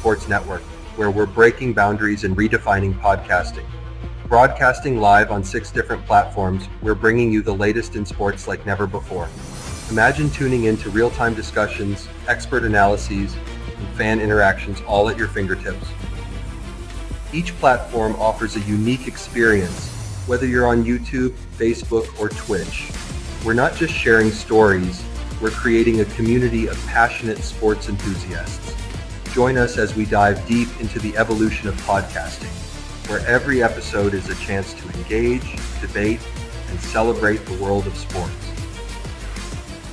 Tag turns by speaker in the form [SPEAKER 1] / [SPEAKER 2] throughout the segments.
[SPEAKER 1] Sports Network, where we're breaking boundaries and redefining podcasting. Broadcasting live on 6 different platforms, we're bringing you the latest in sports like never before. Imagine tuning into real-time discussions, expert analyses, and fan interactions all at your fingertips. Each platform offers a unique experience, whether you're on YouTube, Facebook, or Twitch. We're not just sharing stories, we're creating a community of passionate sports enthusiasts. Join us as we dive deep into the evolution of podcasting, where every episode is a chance to engage, debate, and celebrate the world of sports.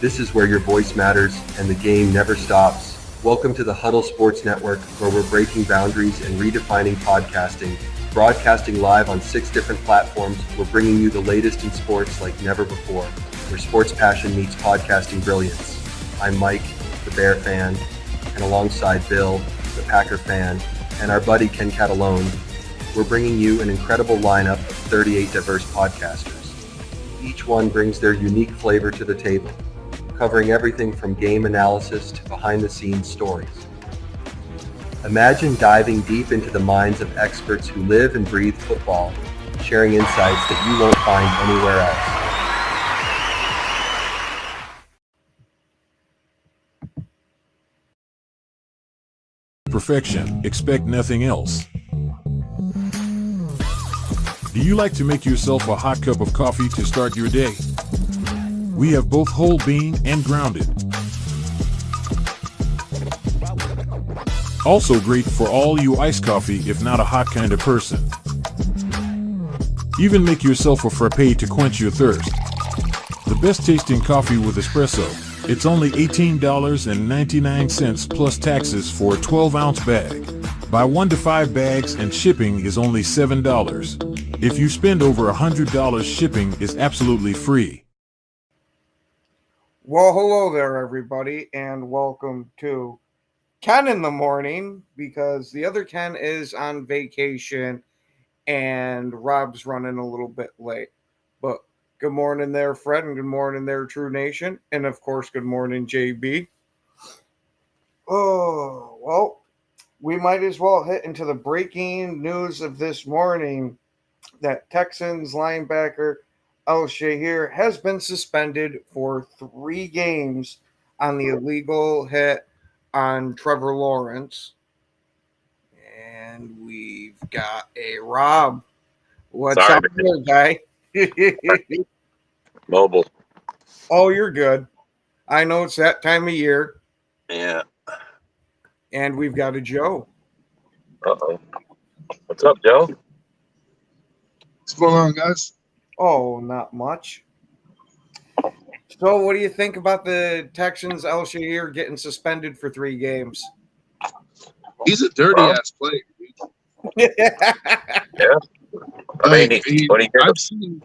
[SPEAKER 1] This is where your voice matters and the game never stops. Welcome to the Huddle Sports Network, where we're breaking boundaries and redefining podcasting. Broadcasting live on 6 different platforms, we're bringing you the latest in sports like never before, where sports passion meets podcasting brilliance. I'm Mike, the Bear fan, and alongside Bill, the Packer fan, and our buddy Ken Catalone, we're bringing you an incredible lineup of 38 diverse podcasters. Each one brings their unique flavor to the table, covering everything from game analysis to behind-the-scenes stories. Imagine diving deep into the minds of experts who live and breathe football, sharing insights that you won't find anywhere else.
[SPEAKER 2] Perfection. Expect nothing else. Do you like to make yourself a hot cup of coffee to start your day? We have both whole bean and grounded. Also great for all you iced coffee if not a hot kind of person. Even make yourself a frappe to quench your thirst. The best tasting coffee with espresso. It's only $18.99 plus taxes for a 12-ounce bag. Buy 1 to 5 bags and shipping is only $7. If you spend over $100, shipping is absolutely free.
[SPEAKER 3] Well, hello there, everybody, and welcome to Ken in the Morning, because the other Ken is on vacation and Rob's running a little bit late. But good morning there, Fred, and good morning there, True Nation, and of course, good morning, JB. Oh, well, we might as well hit into the breaking news of this morning that Texans linebacker Al-Shaair has been suspended for 3 games on the illegal hit on Trevor Lawrence. And we've got a Rob. What's
[SPEAKER 4] Sorry,
[SPEAKER 3] up there, guy?
[SPEAKER 4] Mobile.
[SPEAKER 3] Oh, you're good. I know it's that time of year.
[SPEAKER 4] Yeah.
[SPEAKER 3] And we've got a Joe.
[SPEAKER 4] Uh-oh. What's up, Joe?
[SPEAKER 5] What's going on, guys?
[SPEAKER 3] Oh, not much. So what do you think about the Texans Al-Shaair getting suspended for 3 games?
[SPEAKER 5] He's a dirty ass player, dude.
[SPEAKER 4] Yeah. I mean, what do you
[SPEAKER 5] I've seen,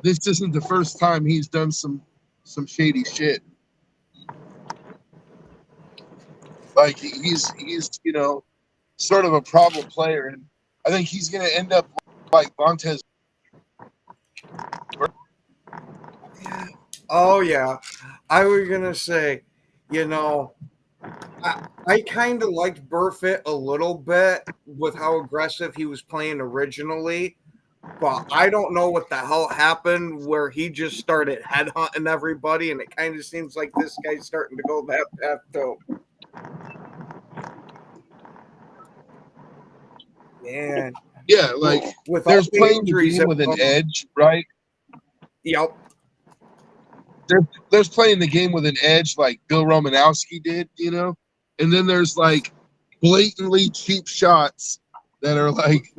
[SPEAKER 5] this isn't the first time he's done some shady shit. Like he's sort of a problem player, and I think he's gonna end up like Vontaze.
[SPEAKER 3] Oh, yeah. I was going to say, I kind of liked Burfitt a little bit with how aggressive he was playing originally, but I don't know what the hell happened where he just started headhunting everybody, and it kind of seems like this guy's starting to go that path too. Man.
[SPEAKER 5] Yeah, like there's playing the game with an edge, right?
[SPEAKER 3] Yep.
[SPEAKER 5] There's playing the game with an edge like Bill Romanowski did, and then there's like blatantly cheap shots that are like,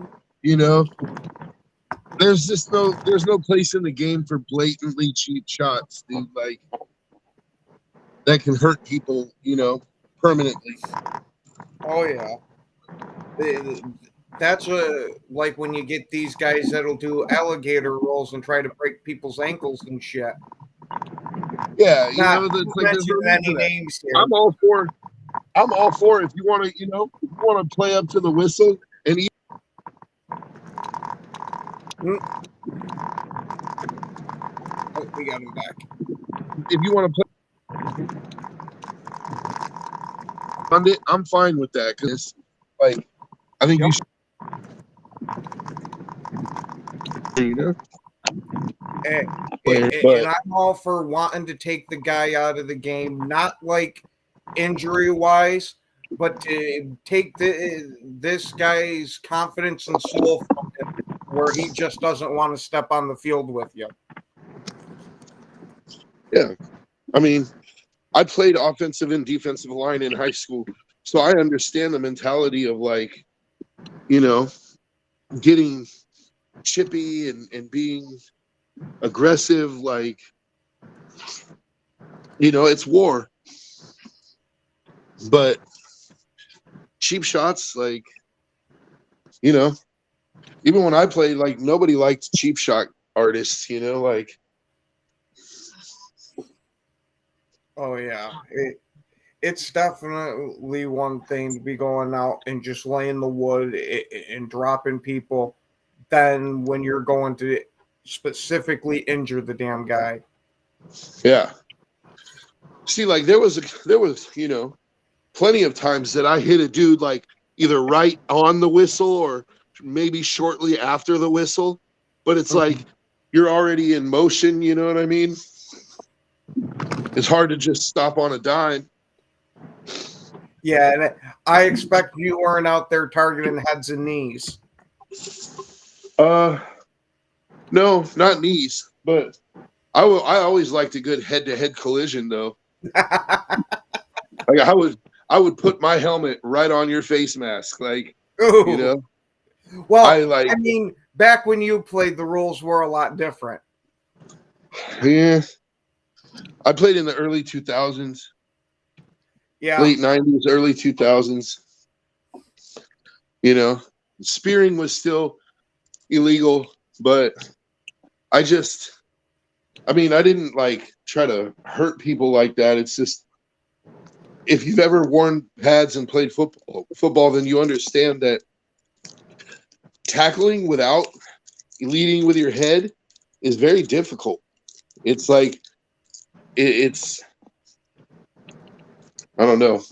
[SPEAKER 5] there's no place in the game for blatantly cheap shots, dude. Like that can hurt people, permanently.
[SPEAKER 3] Oh yeah. That's like when you get these guys that'll do alligator rolls and try to break people's ankles and shit.
[SPEAKER 5] Yeah,
[SPEAKER 3] names here.
[SPEAKER 5] I'm all for if you want to play up to the whistle and
[SPEAKER 3] Oh, we got him back.
[SPEAKER 5] If you want to play pundit, I'm fine with that because, like, I think you should, you know.
[SPEAKER 3] And,
[SPEAKER 5] But
[SPEAKER 3] and I'm all for wanting to take the guy out of the game, not like injury wise, but to take this guy's confidence and soul from him, where he just doesn't want to step on the field with you.
[SPEAKER 5] yeah, I mean, I played offensive and defensive line in high school, so I understand the mentality of, like, you know, getting chippy and being aggressive. Like, you know, it's war. But cheap shots, like, you know, even when I played, like, nobody liked cheap shot artists, you know, like.
[SPEAKER 3] Oh yeah, it's definitely one thing to be going out and just laying the wood and dropping people than when you're going to specifically injure the damn guy.
[SPEAKER 5] Yeah. See, like, there was, you know, plenty of times that I hit a dude, like, either right on the whistle or maybe shortly after the whistle, but it's like you're already in motion, you know what I mean? It's hard to just stop on a dime.
[SPEAKER 3] Yeah, and I expect you weren't out there targeting heads and knees.
[SPEAKER 5] No, not knees, but I always liked a good head-to-head collision, though. Like, I would put my helmet right on your face mask, like,
[SPEAKER 3] Ooh.
[SPEAKER 5] you know.
[SPEAKER 3] Well,
[SPEAKER 5] I
[SPEAKER 3] mean, back when you played, the rules were a lot different.
[SPEAKER 5] Yeah, I played in the early 2000s,
[SPEAKER 3] Yeah,
[SPEAKER 5] late 90s, early 2000s. You know, spearing was still illegal, but I didn't, like, try to hurt people like that. It's just, if you've ever worn pads and played football, then you understand that tackling without leading with your head is very difficult. It's like, it's, I don't know.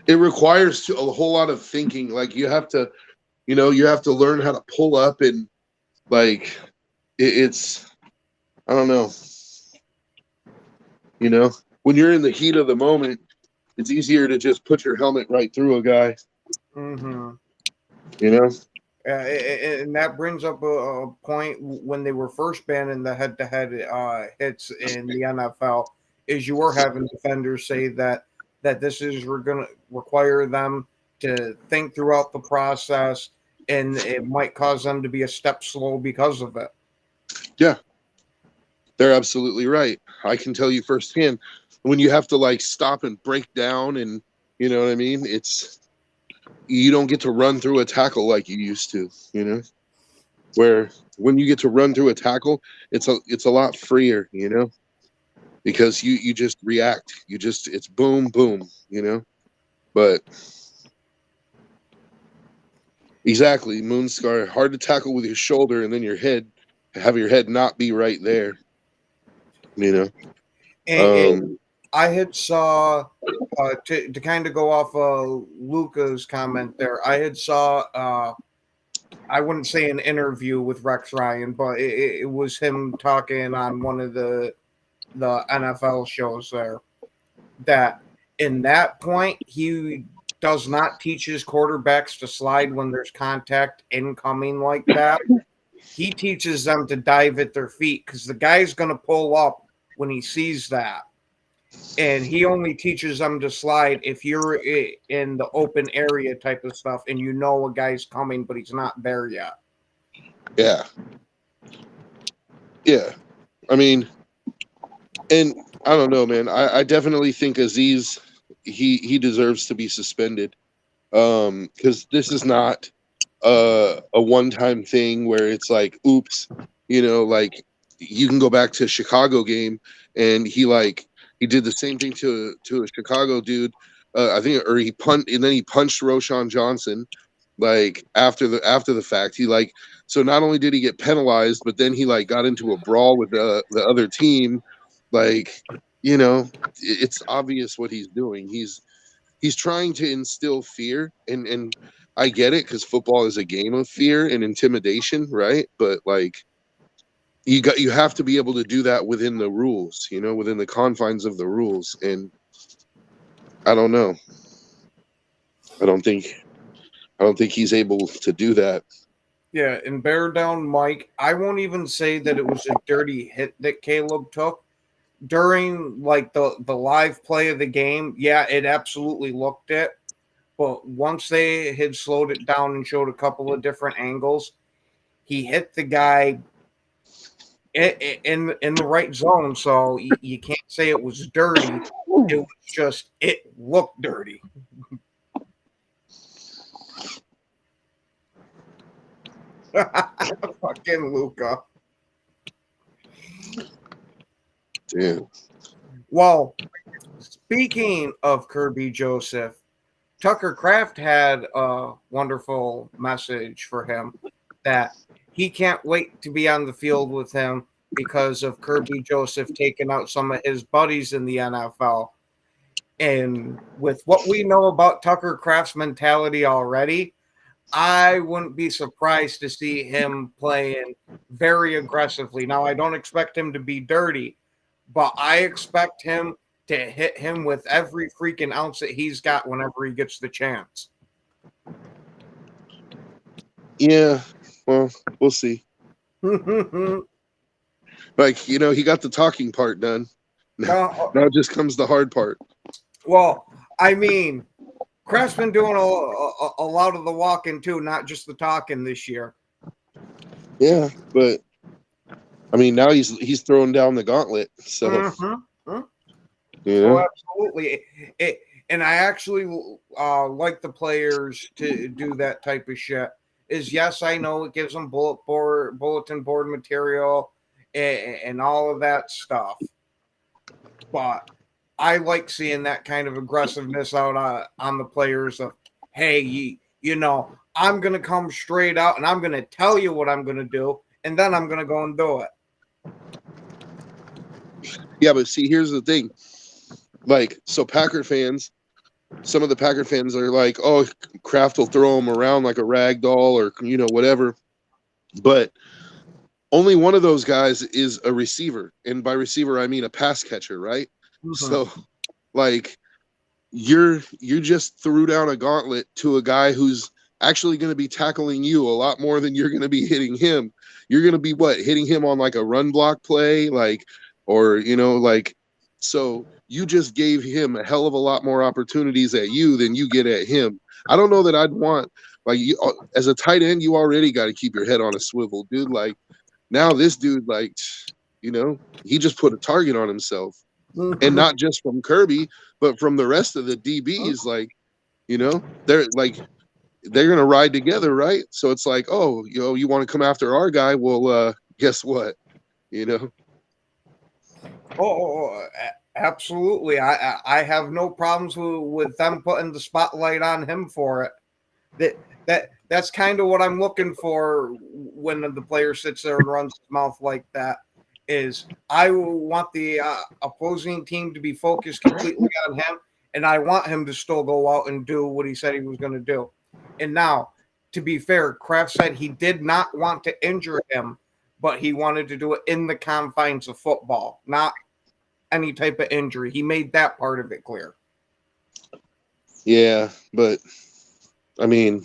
[SPEAKER 5] It requires a whole lot of thinking. Like, you have to learn how to pull up, and, like, it's, I don't know. You know, when you're in the heat of the moment, it's easier to just put your helmet right through a guy.
[SPEAKER 3] mm-hmm.
[SPEAKER 5] You know?
[SPEAKER 3] And that brings up a point when they were first banning the head-to-head hits in the NFL, is you were having defenders say that this is going to require them to think throughout the process, and it might cause them to be a step slow because of it.
[SPEAKER 5] Yeah, they're absolutely right. I can tell you firsthand, when you have to, like, stop and break down, and, you know what I mean? You don't get to run through a tackle like you used to, you know? Where when you get to run through a tackle, it's a lot freer, you know? Because you just react. It's boom, boom, you know? But exactly, Moonscar, hard to tackle with your shoulder and then have your head not be right there, you know?
[SPEAKER 3] And I had saw to kind of go off Luca's comment there. I had saw I wouldn't say an interview with Rex Ryan, but it was him talking on one of the NFL shows there. That in that point he does not teach his quarterbacks to slide when there's contact incoming like that. He teaches them to dive at their feet because the guy's going to pull up when he sees that. And he only teaches them to slide if you're in the open area type of stuff and you know a guy's coming, but he's not there yet.
[SPEAKER 5] Yeah. Yeah. I mean, and I don't know, man. I definitely think Azeez, he deserves to be suspended. Because this is not a one-time thing where it's like, oops, you know, like, you can go back to Chicago game and he did the same thing to a Chicago dude. I think, or he punched Roschon Johnson, like, after the fact. So not only did he get penalized, but then he, like, got into a brawl with the other team. Like, you know, it's obvious what he's doing. He's he's trying to instill fear, and I get it because football is a game of fear and intimidation, right? But like you have to be able to do that within the rules, within the confines of the rules. And I don't know. I don't think he's able to do that.
[SPEAKER 3] Yeah, and bear down, Mike. I won't even say that it was a dirty hit that Caleb took during like the live play of the game. Yeah, it absolutely looked it. But once they had slowed it down and showed a couple of different angles, he hit the guy in the right zone. So you can't say it was dirty. It was just, it looked dirty. Fucking Luca.
[SPEAKER 5] Dude.
[SPEAKER 3] Well, speaking of Kirby Joseph, Tucker Kraft had a wonderful message for him that he can't wait to be on the field with him because of Kirby Joseph taking out some of his buddies in the NFL. And with what we know about Tucker Kraft's mentality already, I wouldn't be surprised to see him playing very aggressively. Now, I don't expect him to be dirty, but I expect him to hit him with every freaking ounce that he's got whenever he gets the chance.
[SPEAKER 5] Yeah, well, we'll see. Like, he got the talking part done. Now just comes the hard part.
[SPEAKER 3] Well, I mean, Kraft's been doing a lot of the walking too, not just the talking this year.
[SPEAKER 5] Yeah, but I mean, now he's throwing down the gauntlet. So,
[SPEAKER 3] Oh, absolutely. And I actually like the players to do that type of shit. Yes, I know it gives them bulletin board material and all of that stuff, but I like seeing that kind of aggressiveness out on the players of, hey, I'm going to come straight out and I'm going to tell you what I'm going to do, and then I'm going to go and do it.
[SPEAKER 5] Yeah, but see, here's the thing. Like, so some of the Packer fans are like, oh, Kraft will throw him around like a rag doll or, whatever. But only one of those guys is a receiver. And by receiver, I mean a pass catcher, right? Mm-hmm. So, like, you just threw down a gauntlet to a guy who's actually going to be tackling you a lot more than you're going to be hitting him. You're going to be hitting him on like a run block play, like, or, so you just gave him a hell of a lot more opportunities at you than you get at him. I don't know that I'd want, like, you, as a tight end, you already got to keep your head on a swivel, dude. Like, now this dude, like, he just put a target on himself. And not just from Kirby, but from the rest of the DBs. Like, they're going to ride together, right? So it's like, oh, you want to come after our guy? Well, guess what?
[SPEAKER 3] Oh, absolutely. I have no problems with them putting the spotlight on him for it. That's kind of what I'm looking for when the player sits there and runs his mouth like that. Is I want the opposing team to be focused completely on him, and I want him to still go out and do what he said he was going to do. And now, to be fair, Kraft said he did not want to injure him, but he wanted to do it in the confines of football, not any type of injury. He made that part of it clear.
[SPEAKER 5] Yeah, but I mean,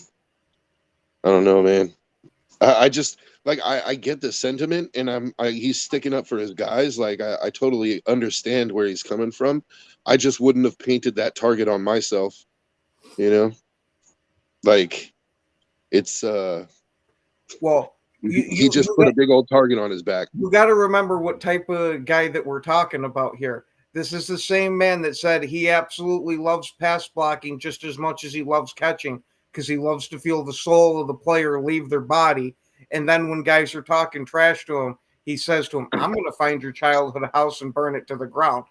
[SPEAKER 5] I don't know, man. I just like I get the sentiment, and he's sticking up for his guys. Like I totally understand where he's coming from. I just wouldn't have painted that target on myself. Like it's
[SPEAKER 3] well.
[SPEAKER 5] He just put a big old target on his back.
[SPEAKER 3] You got to remember what type of guy that we're talking about here. This is the same man that said he absolutely loves pass blocking just as much as he loves catching because he loves to feel the soul of the player leave their body. And then when guys are talking trash to him, he says to him, I'm going to find your childhood house and burn it to the ground.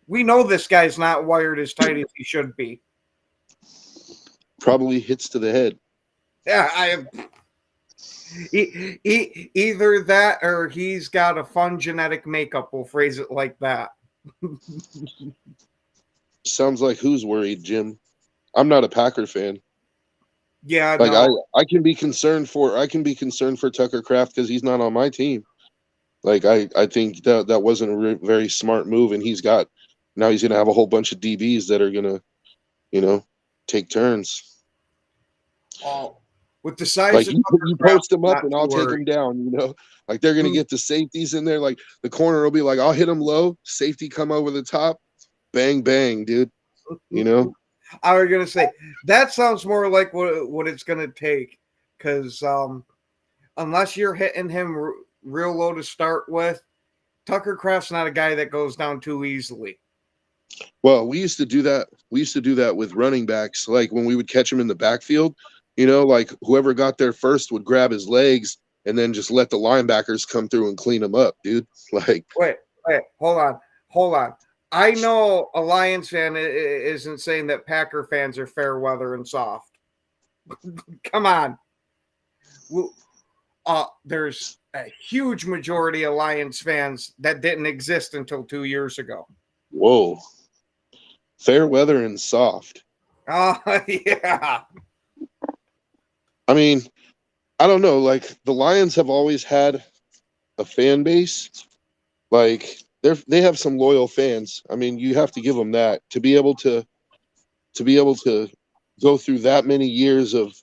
[SPEAKER 3] We know this guy's not wired as tight as he should be.
[SPEAKER 5] Probably hits to the head.
[SPEAKER 3] Yeah, either that or he's got a fun genetic makeup. We'll phrase it like that.
[SPEAKER 5] Sounds like who's worried, Jim? I'm not a Packer fan.
[SPEAKER 3] Yeah,
[SPEAKER 5] Like
[SPEAKER 3] no.
[SPEAKER 5] I can be concerned for Tucker Kraft because he's not on my team. Like I think that wasn't a very smart move, and he's gonna have a whole bunch of DBs that are gonna, take turns.
[SPEAKER 3] Oh, with the size
[SPEAKER 5] Like
[SPEAKER 3] of
[SPEAKER 5] you
[SPEAKER 3] Tucker Kraft,
[SPEAKER 5] post them up
[SPEAKER 3] not
[SPEAKER 5] and
[SPEAKER 3] too
[SPEAKER 5] I'll take
[SPEAKER 3] worried.
[SPEAKER 5] them down. Like they're gonna get the safeties in there. Like the corner will be like, I'll hit him low, safety come over the top, bang bang, dude.
[SPEAKER 3] I was gonna say that sounds more like what it's gonna take, because unless you're hitting him real low to start with, Tucker Kraft's not a guy that goes down too easily.
[SPEAKER 5] Well, we used to do that. We used to do that with running backs. Like when we would catch them in the backfield, like whoever got there first would grab his legs and then just let the linebackers come through and clean them up, dude. Like,
[SPEAKER 3] Wait, hold on. I know a Lions fan isn't saying that Packer fans are fair weather and soft. Come on. There's a huge majority of Lions fans that didn't exist until 2 years ago.
[SPEAKER 5] whoa, fair weather and soft.
[SPEAKER 3] Oh, yeah.
[SPEAKER 5] I mean, I don't know. Like the Lions have always had a fan base. Like they have some loyal fans. I mean, you have to give them that to be able to go through that many years of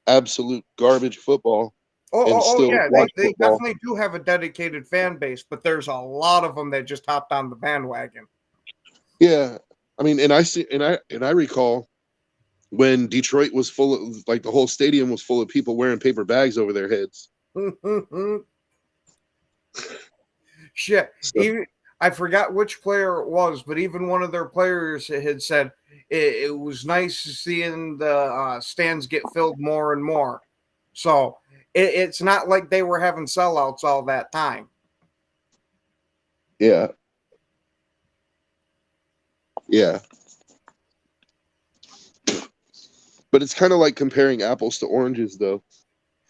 [SPEAKER 5] absolute garbage football and still
[SPEAKER 3] Yeah.
[SPEAKER 5] watch
[SPEAKER 3] They
[SPEAKER 5] football.
[SPEAKER 3] definitely do have a dedicated fan base, but there's a lot of them that just hopped on the bandwagon.
[SPEAKER 5] Yeah, I mean, and I recall when Detroit was full of, like, the whole stadium was full of people wearing paper bags over their heads.
[SPEAKER 3] Shit.
[SPEAKER 5] So,
[SPEAKER 3] I forgot which player it was, but even one of their players had said it was nice seeing the stands get filled more and more. So it's not like they were having sellouts all that time.
[SPEAKER 5] yeah, yeah. But it's kind of like comparing apples to oranges, though,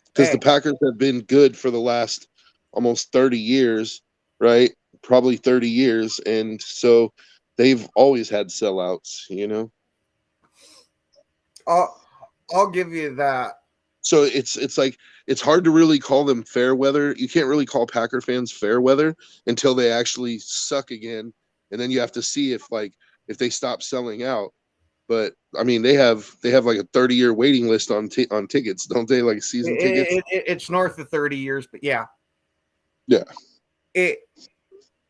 [SPEAKER 5] because the Packers have been good for the last almost 30 years, right? Probably 30 years, and so they've always had sellouts,
[SPEAKER 3] I'll give you that.
[SPEAKER 5] So it's like it's hard to really call them fair weather. You can't really call Packer fans fair weather until they actually suck again, and then you have to see if they stop selling out. But I mean, they have like a 30-year waiting list on tickets, don't they? Like season tickets.
[SPEAKER 3] It's north of 30 years, but yeah.
[SPEAKER 5] Yeah.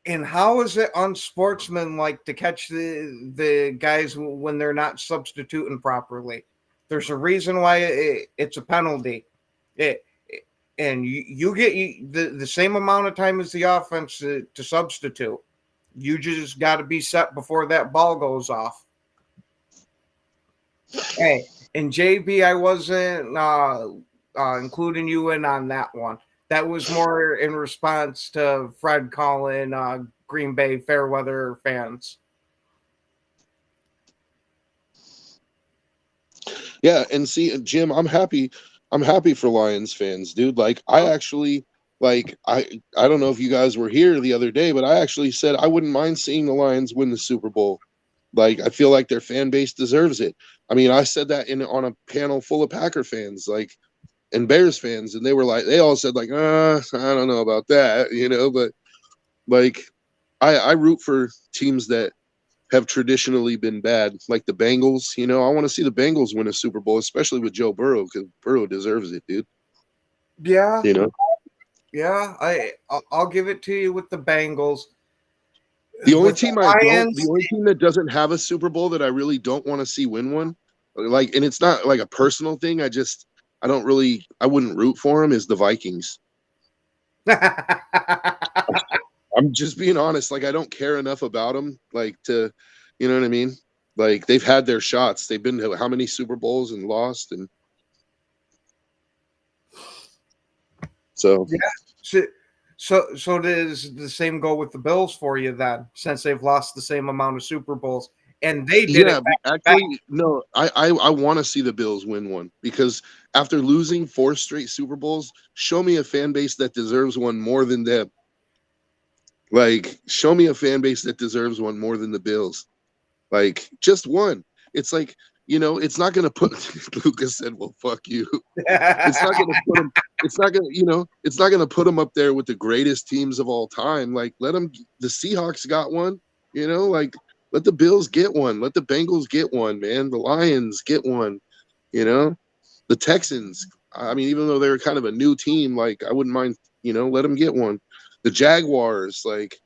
[SPEAKER 3] And how is it unsportsmanlike to catch the guys when they're not substituting properly? There's a reason why it's a penalty. And you get the same amount of time as the offense to substitute. You just got to be set before that ball goes off. Hey, and JB, I wasn't including you in on that one. That was more in response to Fred calling Green Bay fair weather fans.
[SPEAKER 5] Yeah, and see, Jim, I'm happy for Lions fans, dude. Like I actually I don't know if you guys were here the other day, but I actually said I wouldn't mind seeing the Lions win the Super Bowl. Like I feel like their fan base deserves it. I mean, I said that on a panel full of Packer fans, and Bears fans, and they all said I don't know about that, but I root for teams that have traditionally been bad, like the Bengals. I want to see the Bengals win a Super Bowl, especially with Joe Burrow, because Burrow deserves it, dude.
[SPEAKER 3] Yeah. Yeah, I'll give it to you with the Bengals.
[SPEAKER 5] The only team that doesn't have a Super Bowl that I really don't want to see win one, and it's not like a personal thing. I wouldn't root for them, is the Vikings. I'm just being honest. I don't care enough about them, to, you know what I mean? They've had their shots. They've been to how many Super Bowls and lost, and so
[SPEAKER 3] yeah. So does the same go with the Bills for you then, since they've lost the same amount of Super Bowls, and they did it
[SPEAKER 5] actually no. I want to see the Bills win one, because after losing 4 straight Super Bowls, show me a fan base that deserves one more than them. Show me a fan base that deserves one more than the Bills. Just one. It's it's not going to put. Lucas said, "Well, fuck you." It's not going to put them. It's not going to. It's not going to put them up there with the greatest teams of all time. Like, let them. The Seahawks got one. Like, let the Bills get one. Let the Bengals get one. Man, the Lions get one. The Texans. I mean, even though they're kind of a new team, like, I wouldn't mind. Let them get one. The Jaguars, like,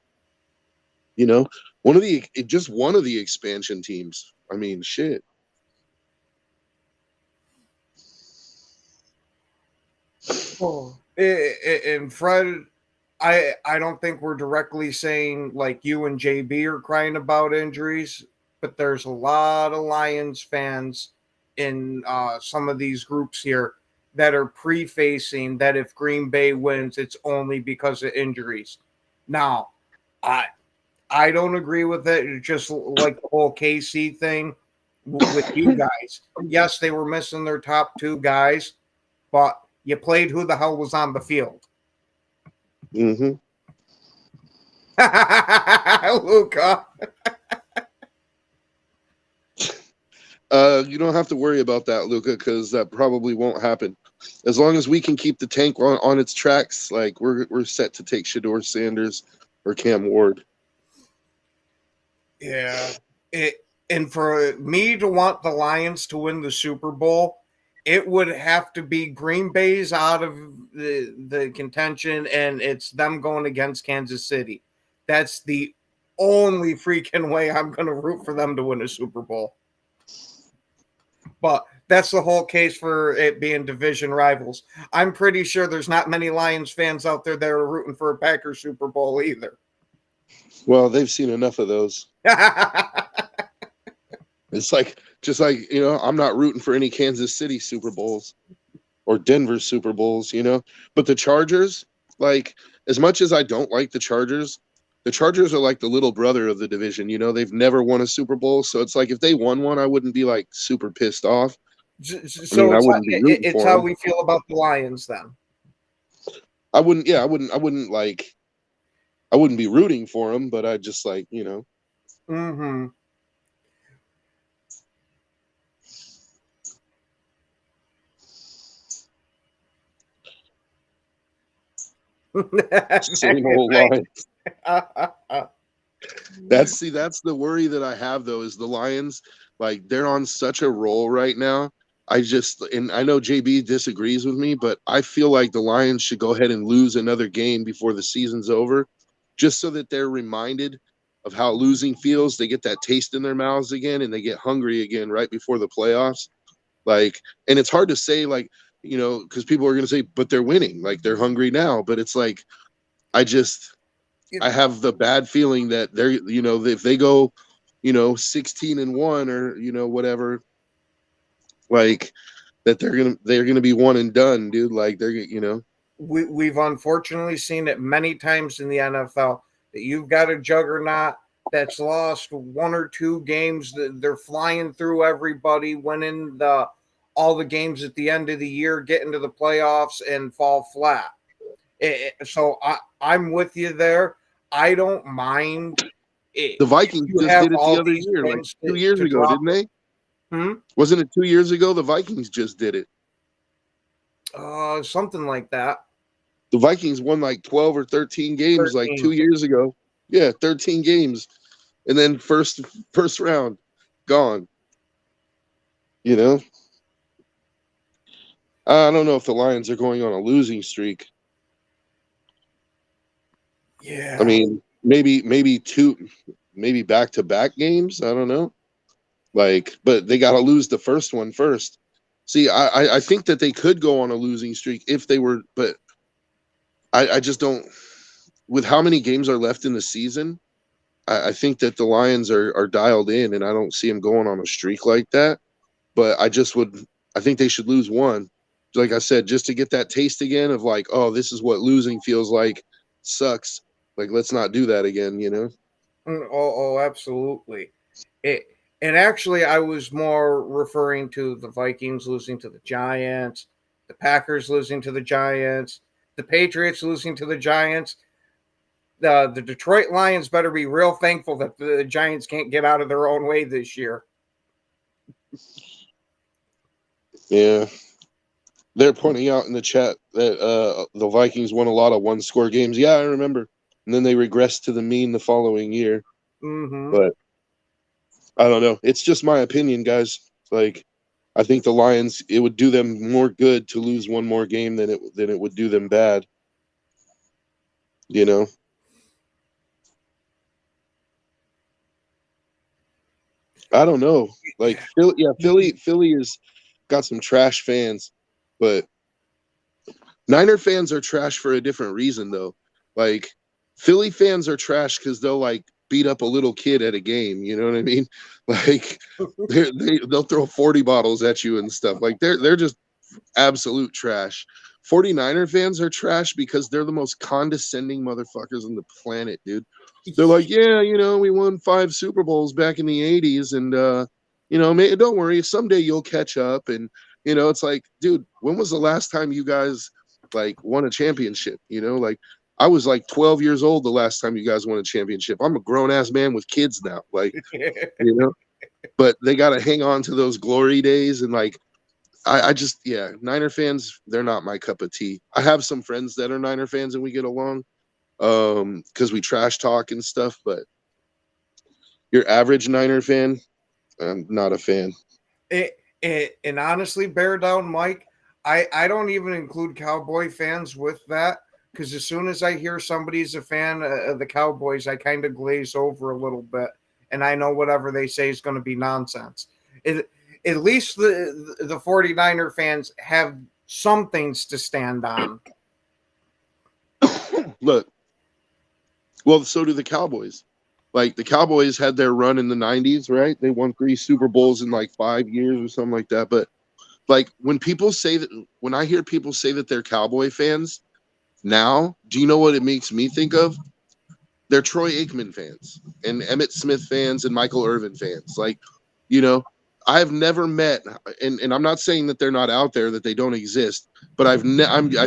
[SPEAKER 5] one of the expansion teams. I mean, shit.
[SPEAKER 3] Oh, and Fred, I don't think we're directly saying like you and JB are crying about injuries, but there's a lot of Lions fans in some of these groups here that are prefacing that if Green Bay wins, it's only because of injuries. Now, I don't agree with it. It's just like the whole KC thing with you guys. Yes, they were missing their top two guys, but you played who the hell was on the field.
[SPEAKER 5] Mm-hmm.
[SPEAKER 3] Luca.
[SPEAKER 5] You don't have to worry about that, Luca, because that probably won't happen. As long as we can keep the tank on its tracks, like we're set to take Shedeur Sanders or Cam Ward.
[SPEAKER 3] Yeah. And for me to want the Lions to win the Super Bowl, it would have to be Green Bay's out of the contention, and it's them going against Kansas City. That's the only freaking way I'm going to root for them to win a Super Bowl. But that's the whole case for it being division rivals. I'm pretty sure there's not many Lions fans out there that are rooting for a Packers Super Bowl either.
[SPEAKER 5] Well, they've seen enough of those. It's like, just like, I'm not rooting for any Kansas City Super Bowls or Denver Super Bowls, But the Chargers, like, as much as I don't like the Chargers are like the little brother of the division. They've never won a Super Bowl. So it's like if they won one, I wouldn't be like super pissed off.
[SPEAKER 3] So
[SPEAKER 5] I wouldn't be rooting
[SPEAKER 3] it's
[SPEAKER 5] for
[SPEAKER 3] how
[SPEAKER 5] them.
[SPEAKER 3] we feel about the Lions then.
[SPEAKER 5] I wouldn't be rooting for them, but I just like,
[SPEAKER 3] Mm-hmm.
[SPEAKER 5] same old Lions. That's the worry that I have though, is the Lions, like they're on such a roll right now. And I know JB disagrees with me, but I feel like the Lions should go ahead and lose another game before the season's over, just so that they're reminded of how losing feels. They get that taste in their mouths again, and they get hungry again right before the playoffs. Like, and it's hard to say, like, because people are going to say, but they're winning, like they're hungry now. But it's like, I have the bad feeling that they're, if they go, 16-1 or, whatever, like that they're gonna be one and done, dude. Like they're.
[SPEAKER 3] We've unfortunately seen it many times in the NFL that you've got a juggernaut that's lost one or two games. They're flying through everybody, winning all the games at the end of the year, get into the playoffs and fall flat. So I'm with you there. I don't mind.
[SPEAKER 5] The Vikings just did it the other year, like 2 years ago, didn't they? Wasn't it 2 years ago? The Vikings just did it.
[SPEAKER 3] Something like that.
[SPEAKER 5] The Vikings won like 12 or 13 games 13. Like 2 years ago. Yeah, 13 games. And then first round, gone. I don't know if the Lions are going on a losing streak.
[SPEAKER 3] Yeah.
[SPEAKER 5] I mean, maybe back-to-back games. I don't know. Like, but they got to lose the first one first. See, I think that they could go on a losing streak if they were, but I just don't. With how many games are left in the season, I think that the Lions are dialed in, and I don't see them going on a streak like that. But I think they should lose one. Like I said, just to get that taste again of like, oh, this is what losing feels like. Sucks. Like, let's not do that again,
[SPEAKER 3] Oh, absolutely. And actually, I was more referring to the Vikings losing to the Giants, the Packers losing to the Giants, the Patriots losing to the Giants. The Detroit Lions better be real thankful that the Giants can't get out of their own way this year.
[SPEAKER 5] Yeah. They're pointing out in the chat that the Vikings won a lot of one-score games. Yeah, I remember. And then they regressed to the mean the following year.
[SPEAKER 3] Mm-hmm.
[SPEAKER 5] But I don't know. It's just my opinion, guys. Like, I think the Lions, it would do them more good to lose one more game than it would do them bad. You know? I don't know. Like Philly is got some trash fans, but Niner fans are trash for a different reason though. Like Philly fans are trash because they'll like beat up a little kid at a game. You know what I mean? Like they'll throw 40 bottles at you and stuff. Like they're just absolute trash. 49er fans are trash because they're the most condescending motherfuckers on the planet, dude. They're like, yeah, we won 5 Super Bowls back in the 80s, and don't worry, someday you'll catch up. And it's like, dude, when was the last time you guys like won a championship? Like I was like 12 years old the last time you guys won a championship. I'm a grown ass man with kids now, like but they got to hang on to those glory days. And like I just, yeah, Niner fans, they're not my cup of tea. I have some friends that are Niner fans and we get along because we trash talk and stuff, but your average Niner fan, I'm not a fan.
[SPEAKER 3] And honestly, bear down, Mike, I don't even include Cowboy fans with that, because as soon as I hear somebody's a fan of the Cowboys, I kind of glaze over a little bit, and I know whatever they say is going to be nonsense. At least the 49er fans have some things to stand on.
[SPEAKER 5] Look, well, so do the Cowboys. Like the Cowboys had their run in the 90s, right? They won 3 Super Bowls in like 5 years or something like that. But like when I hear people say that they're Cowboy fans now, do you know what it makes me think of? They're Troy Aikman fans and Emmitt Smith fans and Michael Irvin fans. Like, I've never met, and I'm not saying that they're not out there, that they don't exist, but I've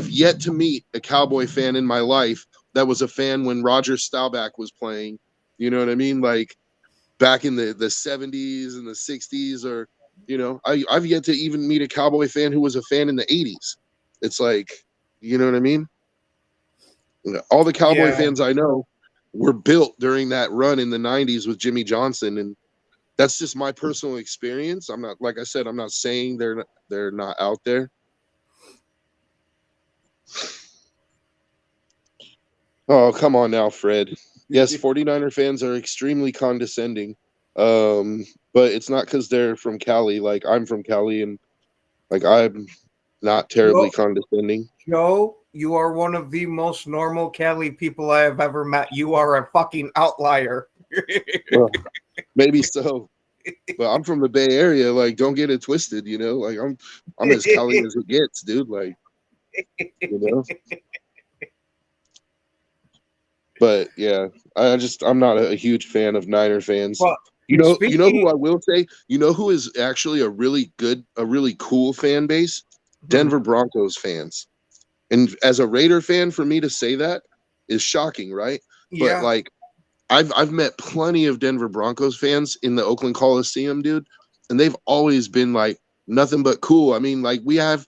[SPEAKER 5] yet to meet a Cowboy fan in my life that was a fan when Roger Staubach was playing. You know what I mean? Like back in the 70s and the 60s, or I've yet to even meet a Cowboy fan who was a fan in the 80s. It's like, you know what I mean? All the Cowboy fans I know were built during that run in the 90s with Jimmy Johnson, and that's just my personal experience. I'm not, like I said, I'm not saying they're not out there. Oh, come on now, Fred. Yes, 49er fans are extremely condescending. But it's not because they're from Cali. Like I'm from Cali, and like I'm not terribly condescending.
[SPEAKER 3] Joe, you are one of the most normal Cali people I have ever met. You are a fucking outlier.
[SPEAKER 5] Well, maybe so. But I'm from the Bay Area. Like, don't get it twisted, Like I'm as Cali as it gets, dude. Like, But yeah, I'm not a huge fan of Niner fans.
[SPEAKER 3] Well,
[SPEAKER 5] you know who I will say? You know who is actually a really cool fan base? Denver Broncos fans. And as a Raider fan, for me to say that is shocking, right?
[SPEAKER 3] Yeah.
[SPEAKER 5] But like I've met plenty of Denver Broncos fans in the Oakland Coliseum, dude, and they've always been like nothing but cool. I mean, like we have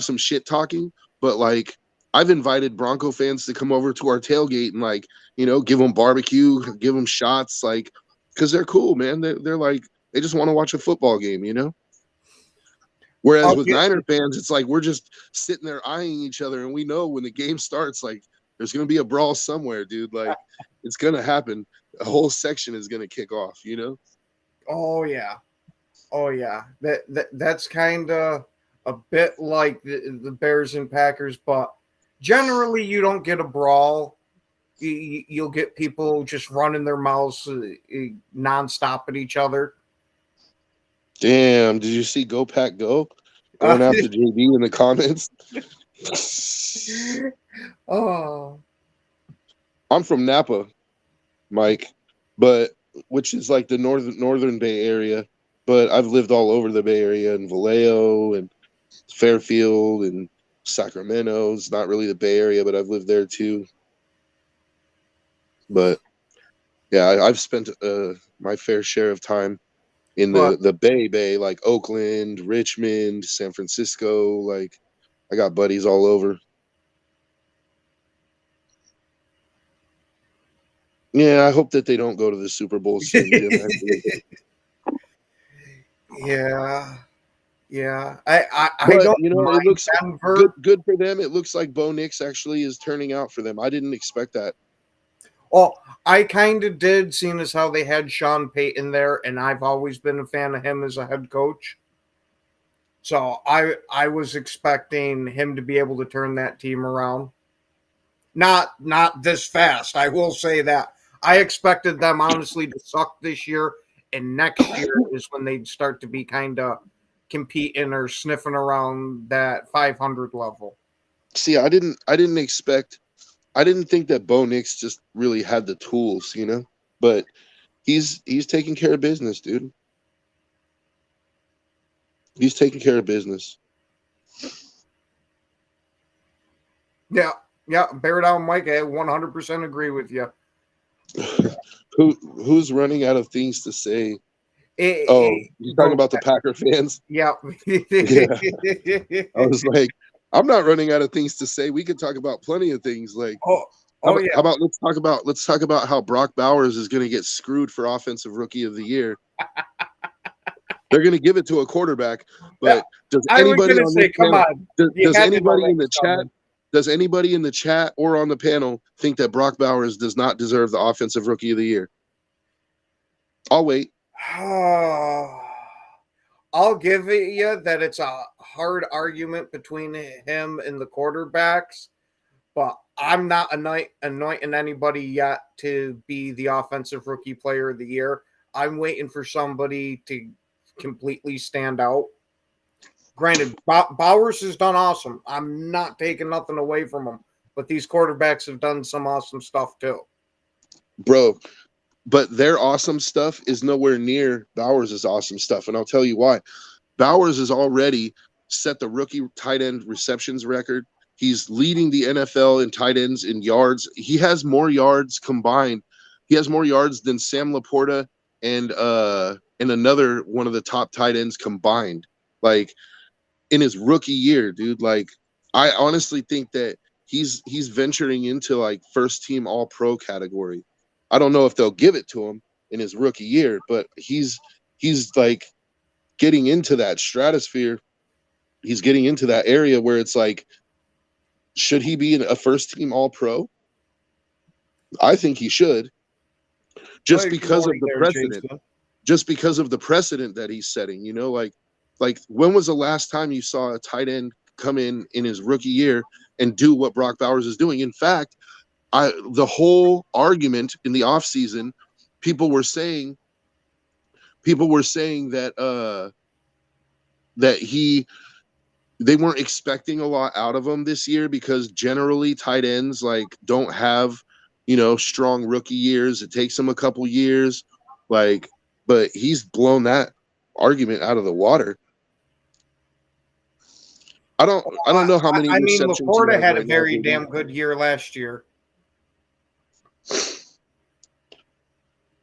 [SPEAKER 5] some shit talking, but like I've invited Bronco fans to come over to our tailgate and like, give them barbecue, give them shots, like, because they're cool, man. They're like, they just want to watch a football game, Whereas with Niner fans, it's like we're just sitting there eyeing each other, and we know when the game starts, like there's gonna be a brawl somewhere, dude. Like it's gonna happen. A whole section is gonna kick off,
[SPEAKER 3] Oh yeah. That's kind of a bit like the Bears and Packers, but generally you don't get a brawl. You'll get people just running their mouths nonstop at each other.
[SPEAKER 5] Damn, did you see Go Pack Go going after JB in the comments?
[SPEAKER 3] Oh,
[SPEAKER 5] I'm from Napa, Mike, but which is like the northern Bay Area, but I've lived all over the Bay Area in Vallejo and Fairfield and Sacramento. It's not really the Bay Area, but I've lived there too. But yeah, I've spent my fair share of time in
[SPEAKER 3] But
[SPEAKER 5] the Bay, like Oakland, Richmond, San Francisco. Like, I got buddies all over. Yeah, I hope that they don't go to the Super Bowl soon, Jim. Actually.
[SPEAKER 3] yeah, yeah. I
[SPEAKER 5] But
[SPEAKER 3] don't
[SPEAKER 5] you know, it
[SPEAKER 3] mind
[SPEAKER 5] looks
[SPEAKER 3] Denver.
[SPEAKER 5] good for them. It looks like Bo Nix actually is turning out for them. I didn't expect that.
[SPEAKER 3] Well, I kind of did, seeing as how they had Sean Payton there, and I've always been a fan of him as a head coach. So I was expecting him to be able to turn that team around. Not this fast. I will say that. I expected them honestly to suck this year, and next year is when they'd start to be kind of competing or sniffing around that 500 level.
[SPEAKER 5] See, I didn't think that Bo Nix just really had the tools, you know. But he's taking care of business, dude. He's taking care of business.
[SPEAKER 3] Yeah, bear down, Mike. I 100% agree with you.
[SPEAKER 5] Who's running out of things to say?
[SPEAKER 3] You're
[SPEAKER 5] talking about the Packer fans?
[SPEAKER 3] Yeah.
[SPEAKER 5] Yeah. I was like, I'm not running out of things to say. We could talk about plenty of things. Like, how about let's talk about how Brock Bowers is going to get screwed for Offensive Rookie of the Year. They're going to give it to a quarterback, but does anybody on this panel, does anybody in the chat? Does anybody in the chat or on the panel think that Brock Bowers does not deserve the Offensive Rookie of the Year? I'll wait.
[SPEAKER 3] I'll give it you that it's a hard argument between him and the quarterbacks, but I'm not anointing anybody yet to be the Offensive Rookie Player of the Year. I'm waiting for somebody to completely stand out. Granted, Bowers has done awesome. I'm not taking nothing away from him, but these quarterbacks have done some awesome stuff too.
[SPEAKER 5] Bro, but their awesome stuff is nowhere near Bowers' awesome stuff, and I'll tell you why. Bowers has already set the rookie tight end receptions record. He's leading the NFL in tight ends in yards. He has more yards combined. He has more yards than Sam Laporta and another one of the top tight ends combined. Like, in his rookie year, dude. Like, I honestly think that he's venturing into like first team all pro category. I don't know if they'll give it to him in his rookie year, but he's like getting into that stratosphere. He's getting into that area where it's like, should he be a first team all pro? I think he should. Just because of the precedent. Jason. Just because of the precedent that he's setting, you know, like when was the last time you saw a tight end come in his rookie year and do what Brock Bowers is doing? In fact, the whole argument in the offseason, people were saying that they weren't expecting a lot out of him this year because generally tight ends like don't have, you know, strong rookie years. It takes them a couple years, like, but he's blown that argument out of the water. I don't know how many.
[SPEAKER 3] I mean, Laporta had a very damn good year last year.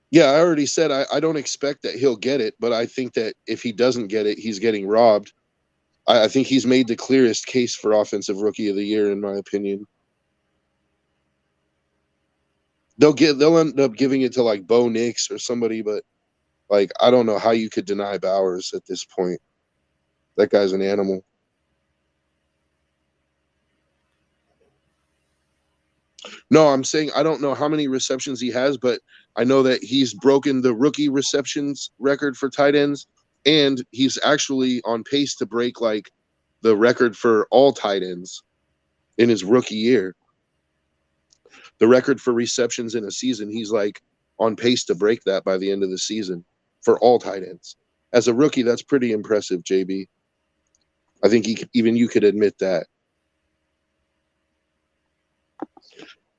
[SPEAKER 5] Yeah, I already said I don't expect that he'll get it, but I think that if he doesn't get it, he's getting robbed. I think he's made the clearest case for Offensive Rookie of the Year, in my opinion. They'll end up giving it to like Bo Nix or somebody, but like I don't know how you could deny Bowers at this point. That guy's an animal. No, I'm saying I don't know how many receptions he has, but I know that he's broken the rookie receptions record for tight ends, and he's actually on pace to break like the record for all tight ends in his rookie year. The record for receptions in a season, he's like on pace to break that by the end of the season for all tight ends. As a rookie, that's pretty impressive, JB. I think even you could admit that.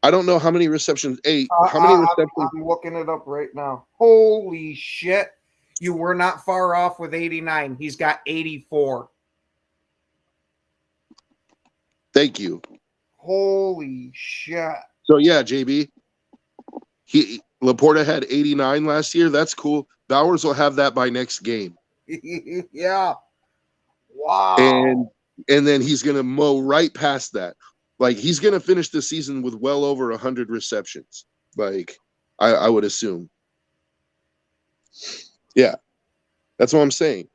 [SPEAKER 5] I don't know how many receptions. How many receptions?
[SPEAKER 3] I'm looking it up right now. Holy shit. You were not far off with 89. He's got 84.
[SPEAKER 5] Thank you.
[SPEAKER 3] Holy shit.
[SPEAKER 5] So, yeah, JB. Laporta had 89 last year. That's cool. Bowers will have that by next game.
[SPEAKER 3] Yeah. Wow.
[SPEAKER 5] And then he's going to mow right past that. Like, he's going to finish the season with well over 100 receptions. Like, I would assume. Yeah. That's what I'm saying.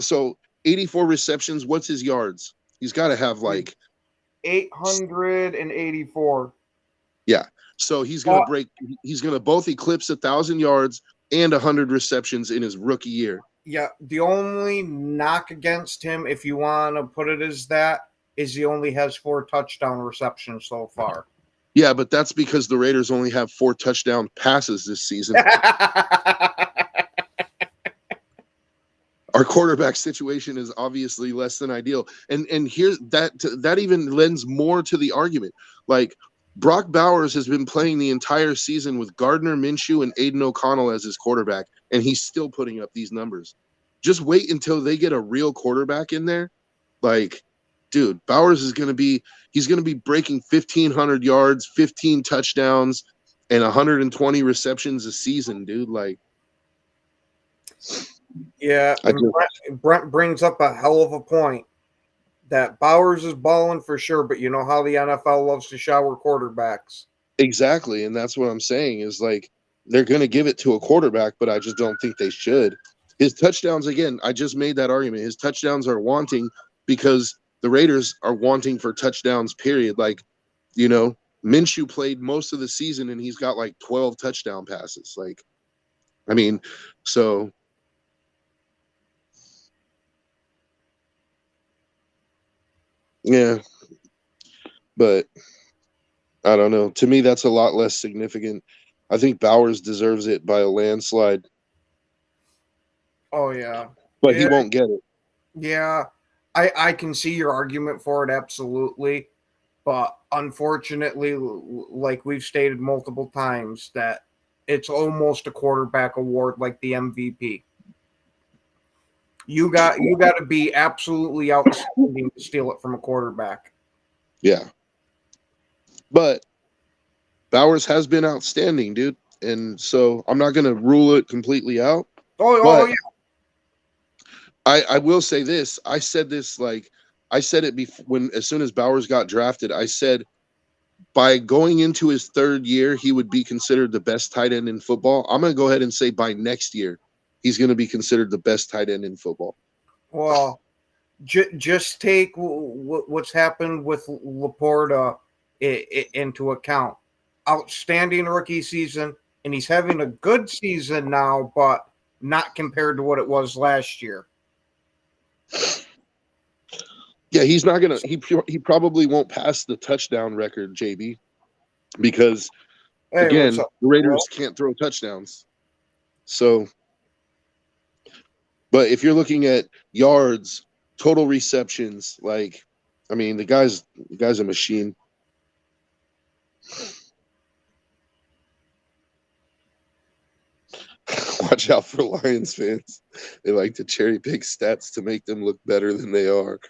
[SPEAKER 5] So 84 receptions, what's his yards? He's got to have like
[SPEAKER 3] 884.
[SPEAKER 5] Yeah. So he's going to he's going to both eclipse 1,000 yards and 100 receptions in his rookie year.
[SPEAKER 3] Yeah, the only knock against him, if you want to put it as that, is he only has 4 touchdown receptions so far.
[SPEAKER 5] Yeah, but that's because the Raiders only have 4 touchdown passes this season. Our quarterback situation is obviously less than ideal. And here's that even lends more to the argument. Like, Brock Bowers has been playing the entire season with Gardner Minshew and Aiden O'Connell as his quarterback, and he's still putting up these numbers. Just wait until they get a real quarterback in there. Like, dude, Bowers is going to be breaking 1,500 yards, 15 touchdowns, and 120 receptions a season, dude. Like,
[SPEAKER 3] yeah, Brent brings up a hell of a point that Bowers is balling for sure, but you know how the NFL loves to shower quarterbacks.
[SPEAKER 5] Exactly, and that's what I'm saying is, like, they're going to give it to a quarterback, but I just don't think they should. His touchdowns, again, I just made that argument. His touchdowns are wanting because the Raiders are wanting for touchdowns, period. Like, you know, Minshew played most of the season, and he's got like 12 touchdown passes. Like, I mean, so – yeah, but I don't know. To me, that's a lot less significant. I think Bowers deserves it by a landslide.
[SPEAKER 3] Oh, yeah.
[SPEAKER 5] But he won't get it.
[SPEAKER 3] Yeah, I can see your argument for it, absolutely. But unfortunately, like we've stated multiple times, that it's almost a quarterback award like the MVP. You got to be absolutely outstanding to steal it from a quarterback.
[SPEAKER 5] Yeah. But Bowers has been outstanding, dude. And so I'm not going to rule it completely out.
[SPEAKER 3] Oh, yeah.
[SPEAKER 5] I will say this. I said it before, as soon as Bowers got drafted, I said by going into his 3rd year, he would be considered the best tight end in football. I'm going to go ahead and say by next year, he's going to be considered the best tight end in football.
[SPEAKER 3] Well, just take what's happened with Laporta into account. Outstanding rookie season, and he's having a good season now, but not compared to what it was last year.
[SPEAKER 5] Yeah, he's not going to – he probably won't pass the touchdown record, JB, because, again, the Raiders can't throw touchdowns. So – but if you're looking at yards, total receptions, like, I mean, the guy's a machine. Watch out for Lions fans. They like to cherry pick stats to make them look better than they are.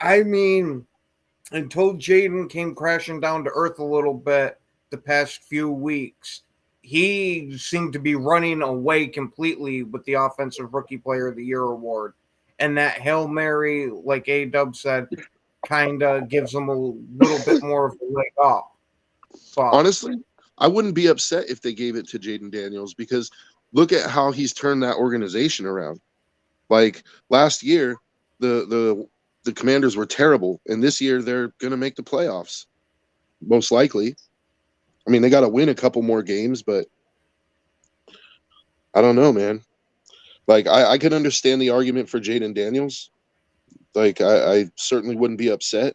[SPEAKER 3] I mean, until Jaden came crashing down to earth a little bit the past few weeks, he seemed to be running away completely with the Offensive Rookie Player of the Year award. And that Hail Mary, like A-Dub said, kind of gives him a little bit more of a leg up. But
[SPEAKER 5] honestly, I wouldn't be upset if they gave it to Jaden Daniels, because look at how he's turned that organization around. Like, last year, the Commanders were terrible, and this year they're going to make the playoffs, most likely. I mean, they got to win a couple more games, but I don't know, man. Like, I can understand the argument for Jaden Daniels. Like, I certainly wouldn't be upset.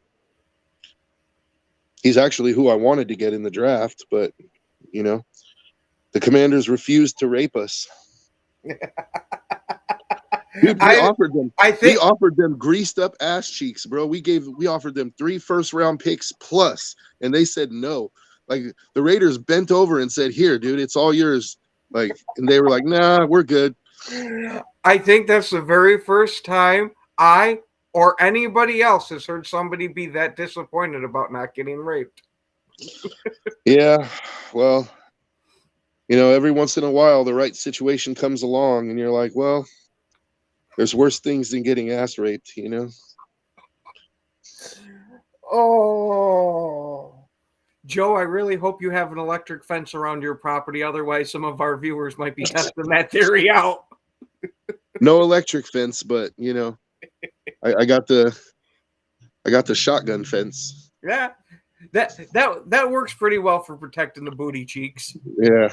[SPEAKER 5] He's actually who I wanted to get in the draft, but, you know, the Commanders refused to rape us. Dude, we offered them greased up ass cheeks, bro. We offered them 3 first-round picks plus, and they said no. Like, the Raiders bent over and said, "Here, dude, it's all yours." Like, and they were like, "Nah, we're good."
[SPEAKER 3] I think that's the very first time I or anybody else has heard somebody be that disappointed about not getting raped.
[SPEAKER 5] Yeah, well, every once in a while the right situation comes along and you're like, well, there's worse things than getting ass raped,
[SPEAKER 3] Oh, Joe, I really hope you have an electric fence around your property. Otherwise, some of our viewers might be testing that theory out.
[SPEAKER 5] No electric fence, but I got the shotgun fence.
[SPEAKER 3] Yeah, that works pretty well for protecting the booty cheeks.
[SPEAKER 5] Yeah.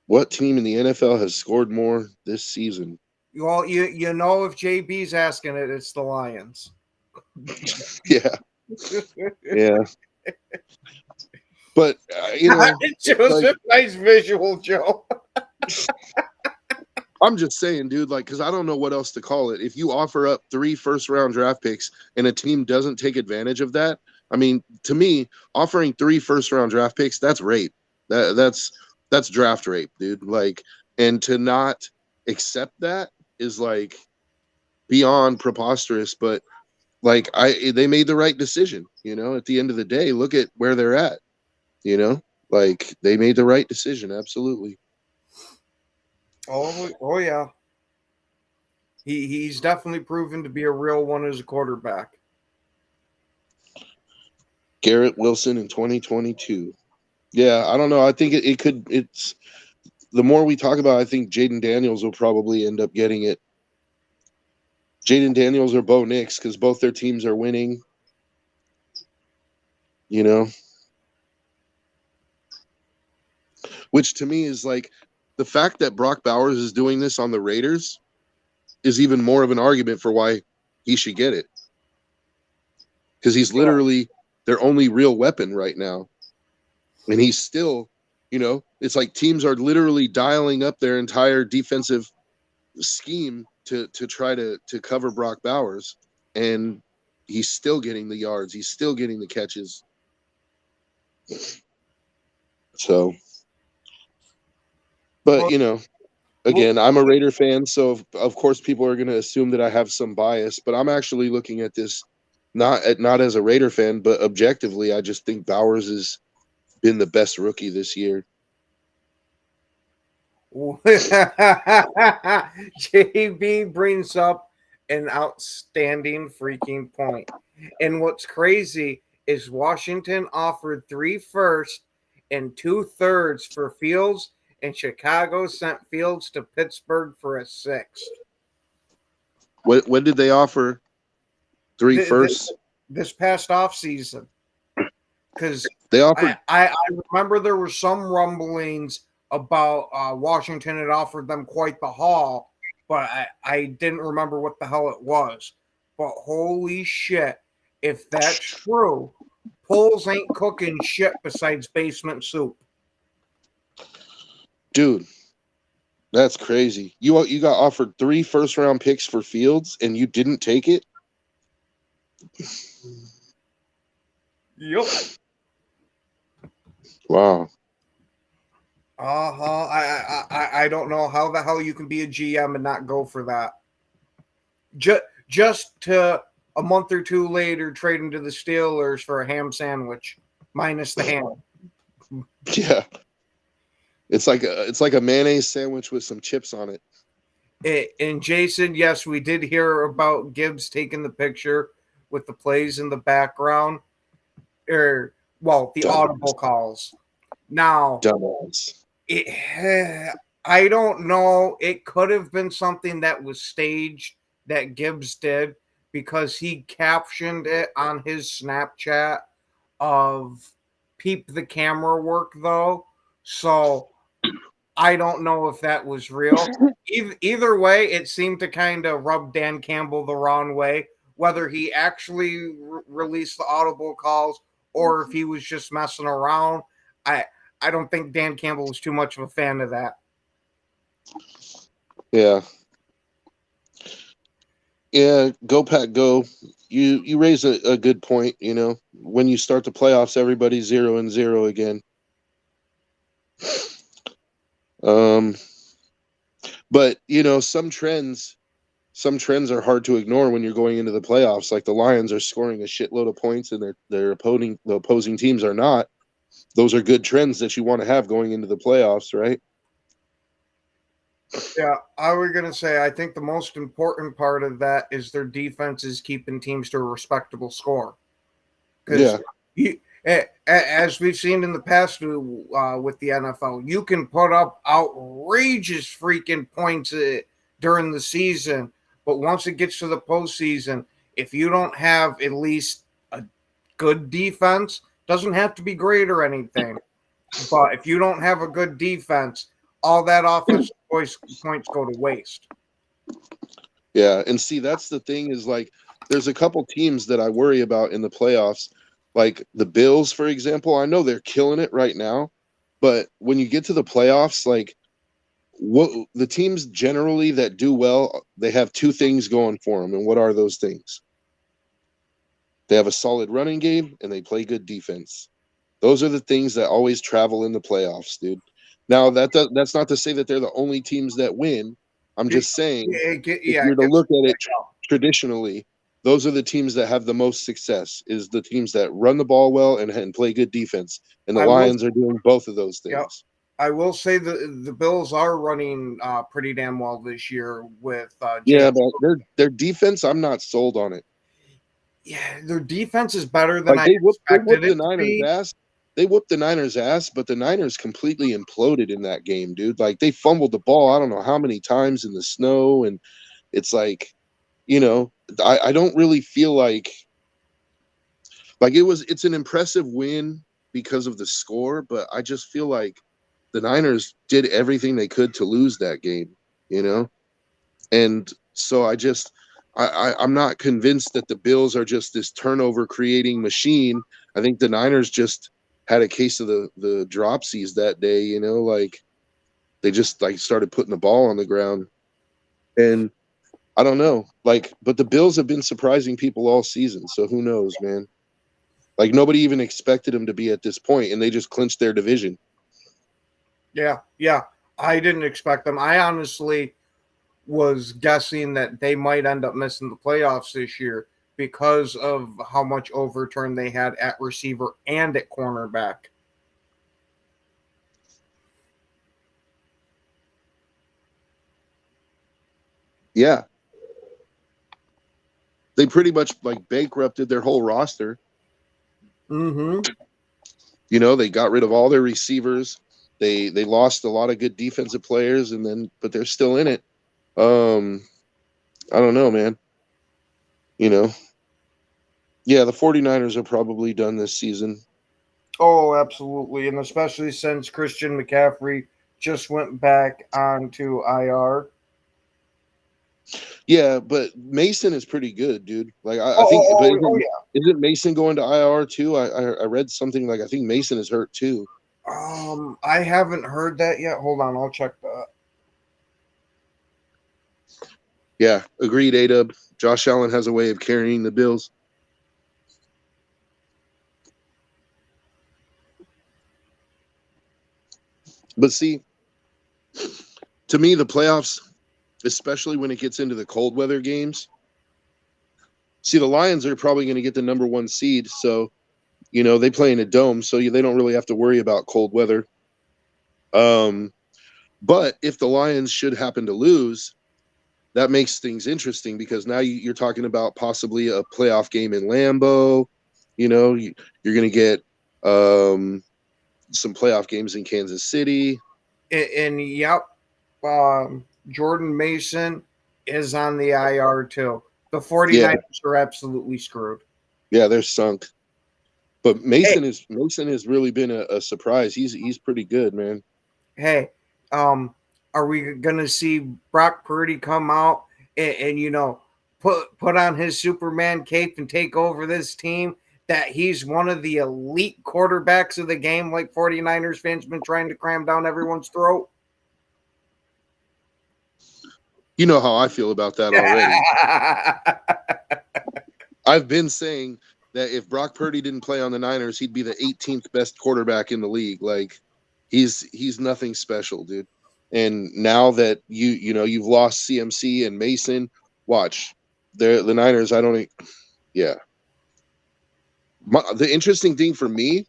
[SPEAKER 5] What team in the NFL has scored more this season?
[SPEAKER 3] Well, you know, if JB's asking it, it's the Lions.
[SPEAKER 5] Yeah. Yeah. But
[SPEAKER 3] it shows a nice visual, Joe.
[SPEAKER 5] I'm just saying, dude, because I don't know what else to call it. If you offer up 3 first-round draft picks and a team doesn't take advantage of that, I mean, to me, offering 3 first-round draft picks, that's rape. That's draft rape, dude. And to not accept that is beyond preposterous. But they made the right decision. At the end of the day, look at where they're at. They made the right decision. Absolutely.
[SPEAKER 3] Oh yeah. He's definitely proven to be a real one as a quarterback.
[SPEAKER 5] Garrett Wilson in 2022. Yeah, I don't know. I think it's the more we talk about it, I think Jaden Daniels will probably end up getting it. Jaden Daniels or Bo Nix, because both their teams are winning. Which to me is the fact that Brock Bowers is doing this on the Raiders is even more of an argument for why he should get it. Because he's literally their only real weapon right now. And he's still, it's like teams are literally dialing up their entire defensive scheme to try to cover Brock Bowers. And he's still getting the yards. He's still getting the catches. So, but, again, I'm a Raider fan, so of course people are going to assume that I have some bias, but I'm actually looking at this not as a Raider fan, but objectively, I just think Bowers has been the best rookie this year.
[SPEAKER 3] JB brings up an outstanding freaking point. And what's crazy is Washington offered 3 firsts and 2/3 for Fields, and Chicago sent Fields to Pittsburgh for a 6th.
[SPEAKER 5] When did they offer 3 firsts?
[SPEAKER 3] This past offseason. Because
[SPEAKER 5] they offered.
[SPEAKER 3] I remember there were some rumblings about Washington had offered them quite the haul, but I didn't remember what the hell it was. But holy shit, if that's true, Poles ain't cooking shit besides basement soup.
[SPEAKER 5] Dude, that's crazy. You got offered 3 first-round picks for Fields, and you didn't take it?
[SPEAKER 3] Yep.
[SPEAKER 5] Wow.
[SPEAKER 3] I don't know how the hell you can be a GM and not go for that. Just to a month or two later trade him to the Steelers for a ham sandwich minus the ham.
[SPEAKER 5] Yeah. It's like a mayonnaise sandwich with some chips on it.
[SPEAKER 3] And Jason, yes, we did hear about Gibbs taking the picture with the plays in the background. The audible calls. Now,
[SPEAKER 5] Dumbass.
[SPEAKER 3] I don't know. It could have been something that was staged that Gibbs did because he captioned it on his Snapchat of peep the camera work, though. So I don't know if that was real. Either way, it seemed to kind of rub Dan Campbell the wrong way, whether he actually released the audible calls or if he was just messing around. I don't think Dan Campbell was too much of a fan of that.
[SPEAKER 5] Yeah. Yeah, go Pack, go. You raise a good point, When you start the playoffs, everybody's 0-0 again. But some trends are hard to ignore when you're going into the playoffs. Like the Lions are scoring a shitload of points and the opposing teams are not. those are good trends that you want to have going into the playoffs, right?
[SPEAKER 3] Yeah, I was going to say, I think the most important part of that is their defense is keeping teams to a respectable score. Because as we've seen in the past with the NFL, you can put up outrageous freaking points during the season, but once it gets to the postseason, if you don't have at least a good defense, doesn't have to be great or anything, but if you don't have a good defense, all that offensive points go to waste.
[SPEAKER 5] Yeah, and see, that's the thing is like there's a couple teams that I worry about in the playoffs, like the Bills, for example. I know they're killing it right now, but when you get to the playoffs, like what the teams generally that do well, they have two things going for them, and what are those things? They have a solid running game and they play good defense. Those are the things that always travel in the playoffs, dude. Now that's not to say that they're the only teams that win. I'm just saying, if you're to look at it traditionally, those are the teams that have the most success. Is the teams that run the ball well and play good defense, and the Lions are doing both of those things.
[SPEAKER 3] Yep. I will say the Bills are running pretty damn well this year with
[SPEAKER 5] yeah, but their defense, I'm not sold on it.
[SPEAKER 3] Yeah, their defense is better than
[SPEAKER 5] they whooped the Niners' ass. They whooped the Niners' ass, but the Niners completely imploded in that game, dude. Like they fumbled the ball, I don't know how many times in the snow, and it's like, you know, I don't really feel like it's an impressive win because of the score, but I just feel like the Niners did everything they could to lose that game, you know? And so I'm not convinced that the Bills are just this turnover creating machine. I think the Niners just had a case of the dropsies that day, you know, like they just like started putting the ball on the ground. And I don't know, like, but the Bills have been surprising people all season. So who knows, man? Like nobody even expected them to be at this point, and they just clinched their division.
[SPEAKER 3] Yeah. I didn't expect them. I honestly was guessing that they might end up missing the playoffs this year because of how much overturn they had at receiver and at cornerback.
[SPEAKER 5] Yeah. They pretty much like bankrupted their whole roster.
[SPEAKER 3] Mm-hmm.
[SPEAKER 5] You know, they got rid of all their receivers. They lost a lot of good defensive players, but they're still in it. I don't know, man. You know, yeah, the 49ers are probably done this season.
[SPEAKER 3] Oh, absolutely. And especially since Christian McCaffrey just went back onto IR.
[SPEAKER 5] Yeah, but Mason is pretty good, dude. Like I think, isn't Mason going to IR too? I read something like I think Mason is hurt too.
[SPEAKER 3] I haven't heard that yet. Hold on, I'll check that.
[SPEAKER 5] Yeah, agreed, A-Dub. Josh Allen has a way of carrying the Bills. But see, to me, the playoffs, especially when it gets into the cold weather games, see, the Lions are probably going to get the number 1 seed. So, you know, they play in a dome, so they don't really have to worry about cold weather. But if the Lions should happen to lose, that makes things interesting because now you're talking about possibly a playoff game in Lambeau. You know, you're going to get some playoff games in Kansas City.
[SPEAKER 3] And yep, Jordan Mason is on the IR too. The 49ers are absolutely screwed.
[SPEAKER 5] Yeah, they're sunk. But Mason has really been a surprise. He's pretty good, man.
[SPEAKER 3] Hey, are we gonna see Brock Purdy come out and you know put on his Superman cape and take over this team? That he's one of the elite quarterbacks of the game, like 49ers fans been trying to cram down everyone's throat?
[SPEAKER 5] You know how I feel about that already. I've been saying that if Brock Purdy didn't play on the Niners, he'd be the 18th best quarterback in the league. Like he's nothing special, dude. And now that you've lost CMC and Mason, watch the Niners. Yeah. The interesting thing for me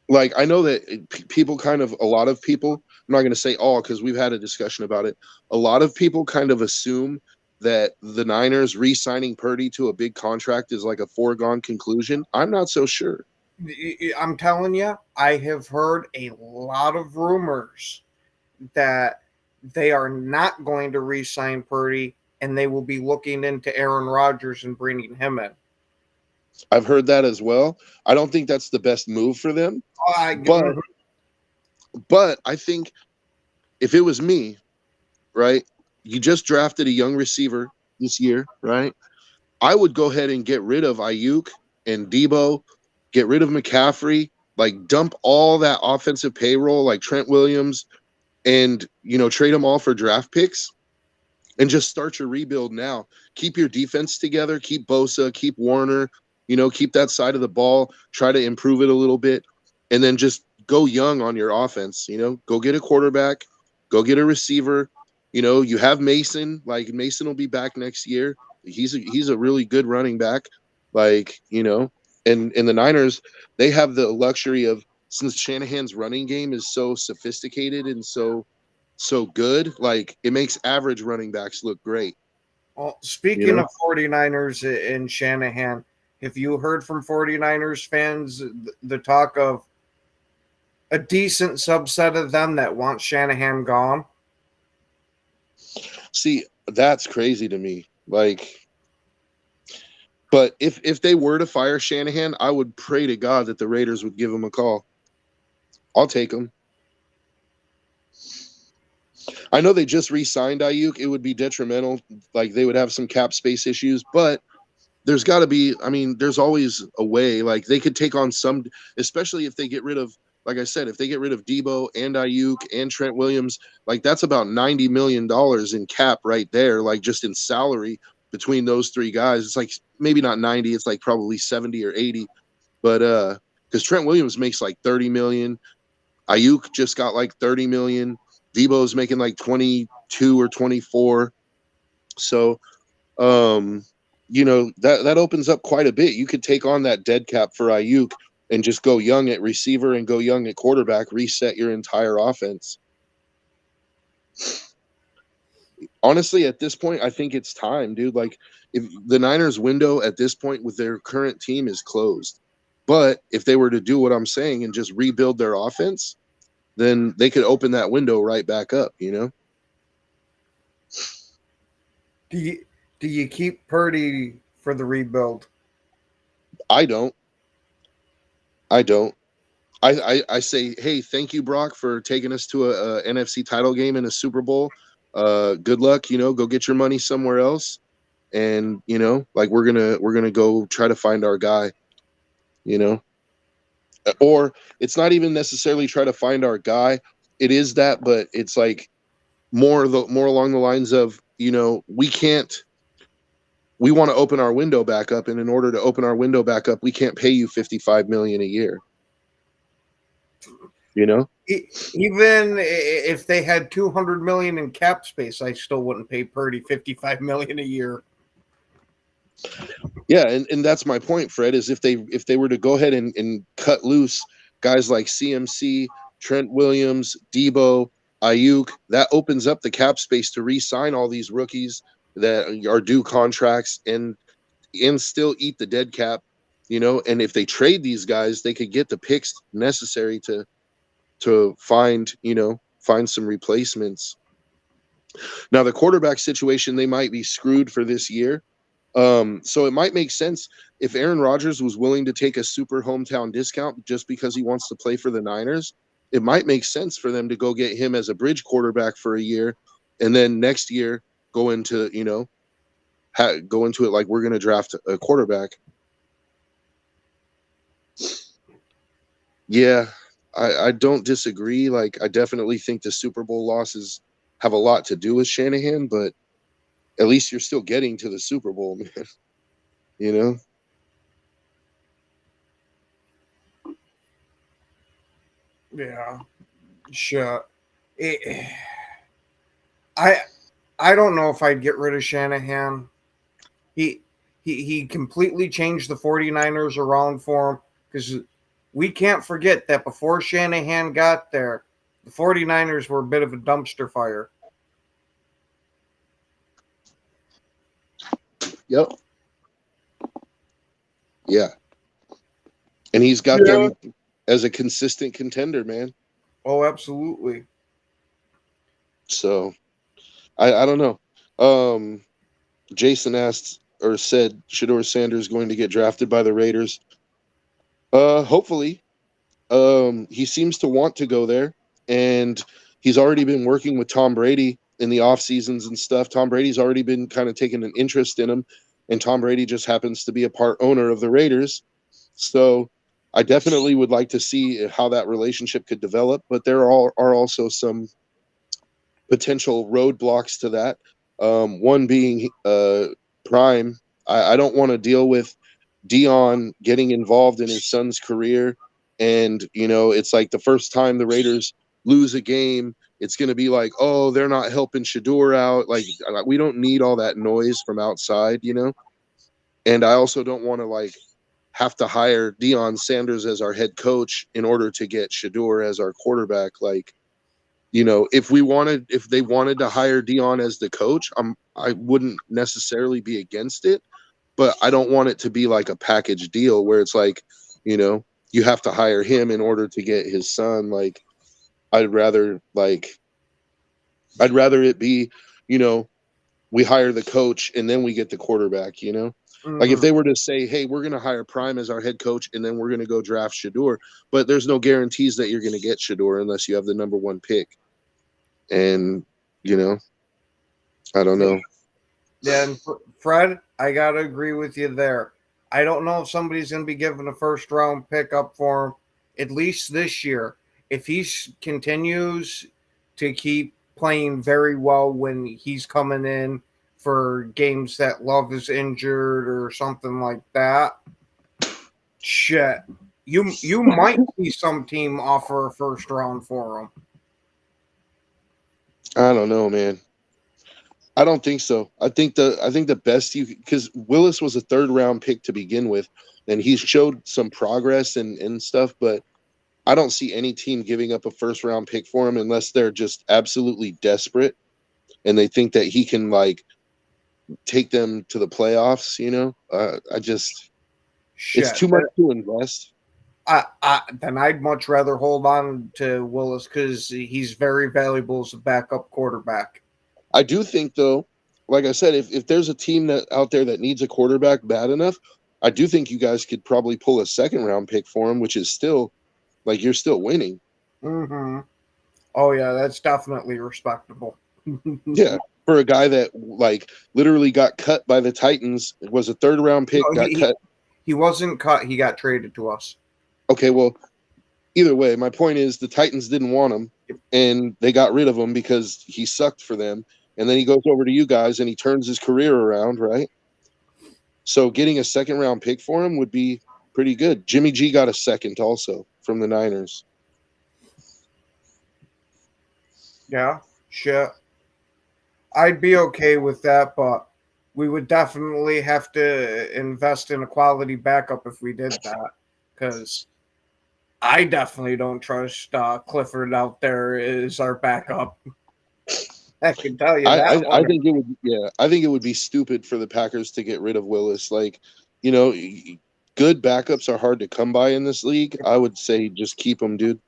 [SPEAKER 5] like I know that people a lot of people, I'm not going to say all because we've had a discussion about it. A lot of people kind of assume that the Niners re-signing Purdy to a big contract is like a foregone conclusion. I'm not so sure.
[SPEAKER 3] I'm telling you, I have heard a lot of rumors that they are not going to re-sign Purdy, and they will be looking into Aaron Rodgers and bringing him in.
[SPEAKER 5] I've heard that as well. I don't think that's the best move for them, but I think if it was me, right, you just drafted a young receiver this year, right? I would go ahead and get rid of Ayuk and Debo, get rid of McCaffrey, like dump all that offensive payroll like Trent Williams and, trade them all for draft picks and just start your rebuild now. Keep your defense together, keep Bosa, keep Warner, keep that side of the ball, try to improve it a little bit, and then just go young on your offense, go get a quarterback, go get a receiver. You have Mason, like Mason will be back next year. He's a really good running back, and the Niners, they have the luxury of, since Shanahan's running game is so sophisticated and so good, like it makes average running backs look great.
[SPEAKER 3] Well, speaking of 49ers and Shanahan, have you heard from 49ers fans the talk of a decent subset of them that want Shanahan gone?
[SPEAKER 5] See, that's crazy to me. But if they were to fire Shanahan, I would pray to God that the Raiders would give him a call. I'll take him. I know they just re-signed Ayuk. It would be detrimental. Like they would have some cap space issues, but there's got to be, there's always a way. Like they could take on some, especially if they get rid of, like I said, if they get rid of Debo and Ayuk and Trent Williams, like that's about $90 million in cap right there, like just in salary between those three guys. It's like maybe not 90, it's like probably 70 or 80. But because Trent Williams makes like 30 million, Ayuk just got like 30 million, Debo's making like 22 or 24. So that opens up quite a bit. You could take on that dead cap for Ayuk and just go young at receiver and go young at quarterback, reset your entire offense. Honestly, at this point, I think it's time, dude. Like, if the Niners window at this point with their current team is closed, but if they were to do what I'm saying and just rebuild their offense, then they could open that window right back up,
[SPEAKER 3] Do you keep Purdy for the rebuild?
[SPEAKER 5] I don't. I say, hey, thank you, Brock, for taking us to a NFC title game and a Super Bowl. Good luck, go get your money somewhere else. And, we're gonna go try to find our guy, Or it's not even necessarily try to find our guy. It is that, but it's like more along the lines of, we want to open our window back up, and in order to open our window back up, we can't pay you $55 million a year. Even
[SPEAKER 3] if they had $200 million in cap space, I still wouldn't pay Purdy $55 million a year.
[SPEAKER 5] Yeah, and that's my point, Fred, is if they were to go ahead and cut loose guys like CMC, Trent Williams, Debo, Ayuk, that opens up the cap space to re-sign all these rookies that are due contracts and still eat the dead cap, and if they trade these guys, they could get the picks necessary to find some replacements. Now the quarterback situation, they might be screwed for this year. So it might make sense if Aaron Rodgers was willing to take a super hometown discount just because he wants to play for the Niners. It might make sense for them to go get him as a bridge quarterback for a year, and then next year go into it like we're going to draft a quarterback. Yeah, I don't disagree. Like, I definitely think the Super Bowl losses have a lot to do with Shanahan, but at least you're still getting to the Super Bowl, man.
[SPEAKER 3] Yeah, sure. I don't know if I'd get rid of Shanahan. He completely changed the 49ers around for him because we can't forget that before Shanahan got there, the 49ers were a bit of a dumpster fire.
[SPEAKER 5] Yep. Yeah. And he's got them as a consistent contender, man.
[SPEAKER 3] Oh, absolutely.
[SPEAKER 5] So I don't know. Jason asked or said Shedeur Sanders going to get drafted by the Raiders. Hopefully. He seems to want to go there, and he's already been working with Tom Brady in the off seasons and stuff. Tom Brady's already been kind of taking an interest in him, and Tom Brady just happens to be a part owner of the Raiders. So I definitely would like to see how that relationship could develop, but there are also some potential roadblocks to that. One being Prime. I don't want to deal with Dion getting involved in his son's career. And, it's like the first time the Raiders lose a game, it's going to be like, oh, they're not helping Shedeur out. Like, we don't need all that noise from outside, And I also don't want to, have to hire Deion Sanders as our head coach in order to get Shedeur as our quarterback. Like, if they wanted to hire Deion as the coach, I wouldn't necessarily be against it, but I don't want it to be like a package deal where it's like, you have to hire him in order to get his son. Like, I'd rather it be, we hire the coach and then we get the quarterback,
[SPEAKER 3] Mm-hmm.
[SPEAKER 5] Like if they were to say, hey, we're going to hire Prime as our head coach and then we're going to go draft Shedeur, but there's no guarantees that you're going to get Shedeur unless you have the number 1 pick. And, I don't know.
[SPEAKER 3] Yeah, and Fred, I got to agree with you there. I don't know if somebody's going to be given a first-round pick up for him, at least this year. If he continues to keep playing very well when he's coming in for games that Love is injured or something like that, shit, you might see some team offer a first round for him.
[SPEAKER 5] I don't know, man. I don't think so. I think the best because Willis was a 3rd round pick to begin with, and he's showed some progress and stuff, but I don't see any team giving up a 1st round pick for him unless they're just absolutely desperate and they think that he can take them to the playoffs. It's too much to invest.
[SPEAKER 3] Then I'd much rather hold on to Willis because he's very valuable as a backup quarterback.
[SPEAKER 5] I do think, though, like I said, if there's a team out there that needs a quarterback bad enough, I do think you guys could probably pull a 2nd round pick for him, which is still you're still winning.
[SPEAKER 3] Mm-hmm. Oh yeah, that's definitely respectable.
[SPEAKER 5] Yeah, for a guy that literally got cut by the Titans, it was a 3rd round pick. Cut.
[SPEAKER 3] He wasn't cut. He got traded to us.
[SPEAKER 5] Okay, well, either way, my point is the Titans didn't want him, and they got rid of him because he sucked for them. And then he goes over to you guys, and he turns his career around, right? So getting a 2nd round pick for him would be pretty good. Jimmy G got a 2nd also from the Niners.
[SPEAKER 3] Yeah, sure. I'd be okay with that, but we would definitely have to invest in a quality backup if we did that, because I definitely don't trust Clifford out there as our backup. I can tell you that.
[SPEAKER 5] I think it would. Yeah, I think it would be stupid for the Packers to get rid of Willis. Good backups are hard to come by in this league. I would say just keep them, dude.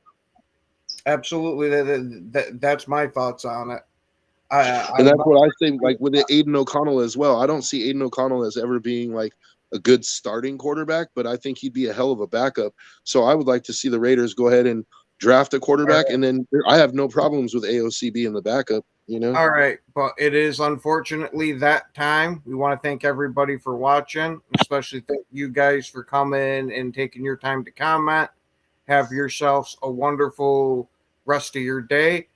[SPEAKER 3] Absolutely, that's my thoughts on it.
[SPEAKER 5] And that's what I say. With Aiden O'Connell as well. I don't see Aiden O'Connell as ever being a good starting quarterback, but I think he'd be a hell of a backup. So I would like to see the Raiders go ahead and draft a quarterback, and then I have no problems with AOC being the backup.
[SPEAKER 3] All right, but it is unfortunately that time. We want to thank everybody for watching, especially thank you guys for coming and taking your time to comment. Have yourselves a wonderful rest of your day.